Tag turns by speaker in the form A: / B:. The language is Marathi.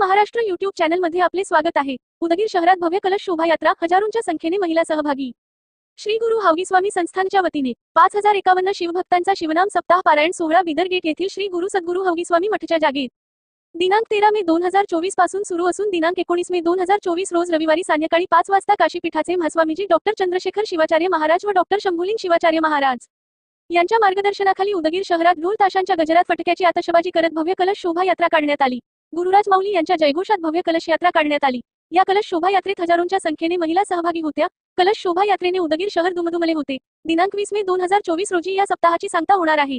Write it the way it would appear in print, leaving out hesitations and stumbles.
A: महाराष्ट्र यूट्यूब चॅनलमध्ये आपले स्वागत आहे। उदगीर शहरात भव्य कलश शोभायात्रा, हजारोंच्या संख्येने महिला सहभागी। श्री गुरु हौगीस्वामी संस्थानच्या वतीने 5051 शिवभक्तांचा शिवनाम सप्ताह पारायण सोहळा बिदर गेट येथील श्री गुरु सद्गुरु हौगीस्वामी मठच्या जागेत दिनांक 13 मे 2024 पासून सुरू असून दिनांक 19 मे 2024 रोज रविवारी संध्याकाळी 5 वाजता काशीपीठाचे महास्वामीजी डॉक्टर चंद्रशेखर शिवाचार्य महाराज व डॉक्टर शंभुलिंग शिवाचार्य महाराज यांच्या मार्गदर्शनाखाली उदगीर शहरात ढोल ताशांच्या गजरात फटक्याची आतषबाजी करत भव्य कलश शोभायात्रा काढण्यात आली। गुरुराज माऊली यांच्या जयघोषात भव्य कलश यात्रा काढण्यात आली। या कलश शोभायात्रेत हजारोंच्या संख्येने महिला सहभागी होत्या। कलश शोभायात्रेने उदगीर शहर दुमदुमले होते। दिनांक 20 मे 2024 रोजी या सप्ताहाची सांगता होणार आहे।